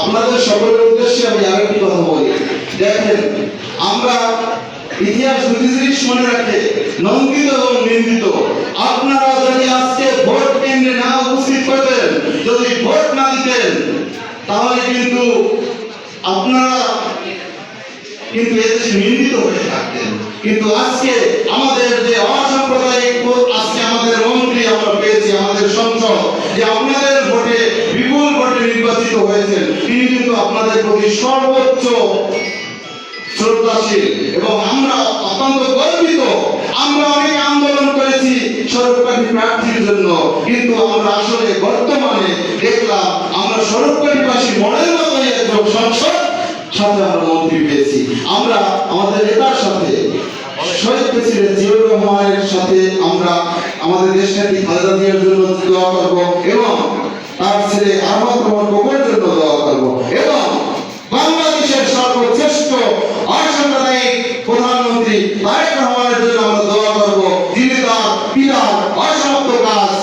আপনাদের সকলের উদ্দেশ্যে আমি আরেকটি কথা বলি। দেখেন, আমরা ইতিহাস দুটি জিনিস মনে রাখে, নন্দিত এবং নিন্দিত। আপনারা যদি আজকে ভোট কেন্দ্রে না উপস্থিত হতেন, যদি ভোট না দিতেন, তাহলে কিন্তু আপনারা এদেশে নিন্দিত হয়ে থাকতেন। কিন্তু আজকে আমাদের যে অসাম্প্রদায়িক আজকে আমাদের মন্ত্রী আমরা পেয়েছি, আমাদের সংসদ যে আপনাদের ভোটে বিপুল ভোটে নির্বাচিত হয়েছেন, তিনি কিন্তু আপনাদের প্রতি সর্বোচ্চ শ্রদ্ধাশীল এবং আমরা অত্যন্ত গর্বিত। আমরা অনেক আন্দোলন করেছি সরকারি প্রার্থীর জন্য, কিন্তু আমরা আসলে বর্তমানে দেখলাম আমরা সরকারিবাসী মনের মতোই একজন সংসদ সাথে আমরা মন্ত্রী পেয়েছি। আমরা আমাদের নেতার সাথে শহীদ প্রেসিডেন্ট জিয়াউর রহমানের সাথে আমরা আমাদের দেশ নেত্রী খালেদা জিয়ার জন্য দোয়া করব এবং তার ছেলে আহমদ রহমান কোকোর জন্য দোয়া করব এবং বাংলাদেশের সর্বশ্রেষ্ঠ অসাম্প্রদায়িক প্রধানমন্ত্রী তারেক রহমানের জন্য আমরা দোয়া করব, যিনি তার পিতার অসমাপ্ত কাজ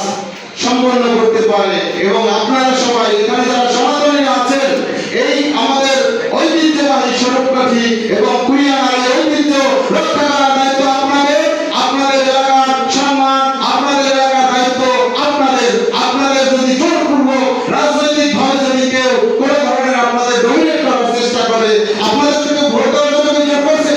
সম্পন্ন করতে পারে। এবং আপনারা সবাই এখানে যারা সনাতনী আছেন, এই আমাদের ঐতিহ্যবাহী সড়কপথী এবং কুড়িয়ানার ঐতিহ্য রক্ষা করার দায়িত্ব আপনাদের। আপনাদের এলাকার সম্মান, আপনাদের এলাকার দায়িত্ব আপনাদের। আপনাদের যদি জোরপূর্বক রাজনৈতিক ভাবে যদি কেউ কোনো ধরনের আপনাদের ডমিনেট করার চেষ্টা করে, আপনাদের থেকে ভোট দেওয়ার জন্য কিছু করছে,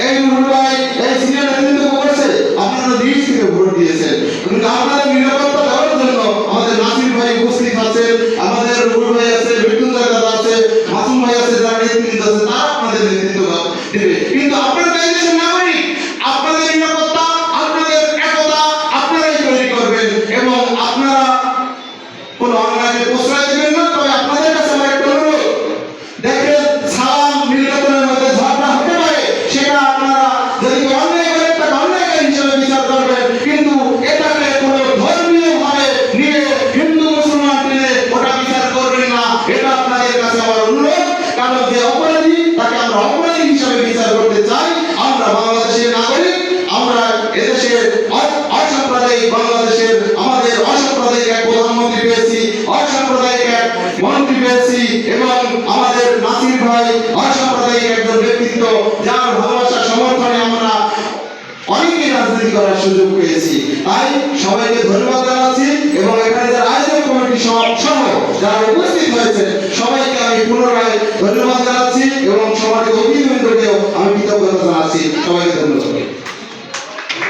এই মুরুবাই এই সিনিয়র নেতৃত্ব করছে, আপনারা নিজ থেকে ভোট দিয়েছেন। কিন্তু আপনাদের নিরাপত্তা দেওয়ার জন্য আমাদের নাসির ভাই উপস্থিত আছেন, আমাদের রুহুল ভাই আছে, মৃত্যুঞ্জয় দাদা আছে, মাসুম ভাই আছে, যারা নেতৃত্ব আছে, তারা আপনাদের নেতৃত্ব দেবে। কিন্তু আপনারা দেশের নাগরিক, আপনাদের নিরাপত্তা, আপনাদের একতা আপনারাই তৈরি করবেন এবং আপনারা কোনো অন্যায়কে প্রশ্রয় দেবেন না। তবে আপনাদের কাছে আমার একটা অনুরোধ, দেখেন সালাম নির্যাতনের মধ্যে ঝগড়া হতে পারে, সেটা আপনারা যদি অন্যায় করেন তাকে অন্যায়কারী হিসেবে বিচার করবেন, কিন্তু এটাকে কোনো ধর্মীয় ভাবে নিয়ে হিন্দু মুসলমান টেনে ওটা বিচার করবেন না। এটা আপনাদের কাছে আমার অনুরোধ। কারণ যে অপরাধী তাকে আমরা অপরাধী হিসেবে বিচার করতে চাই। আমরা বাংলাদেশের নাগরিক, আমরা এদেশের অসাম্প্রদায়িক বাংলাদেশের আমাদের অসাম্প্রদায়িক এক প্রধানমন্ত্রী পেয়েছি, অসাম্প্রদায়িক এক মন্ত্রী পেয়েছি এবং আমাদের নাসির ভাই অসাম্প্রদায়িক একজন ব্যক্তিত্ব, যার ভালোবাসা সমর্থনে আমরা অনেকেই রাজনীতি করার সুযোগ পেয়েছি। তাই সবাইকে ধন্যবাদ জানাচ্ছি এবং এখানে যারা আয়োজক কমিটি সহ যারা উপস্থিত হয়েছে সবাইকে আমি পুনরায় ধন্যবাদ জানাচ্ছি এবং সমাজের অতিথিবৃন্দকেও আমি কৃতজ্ঞতা জানাচ্ছি। সবাইকে ধন্যবাদ।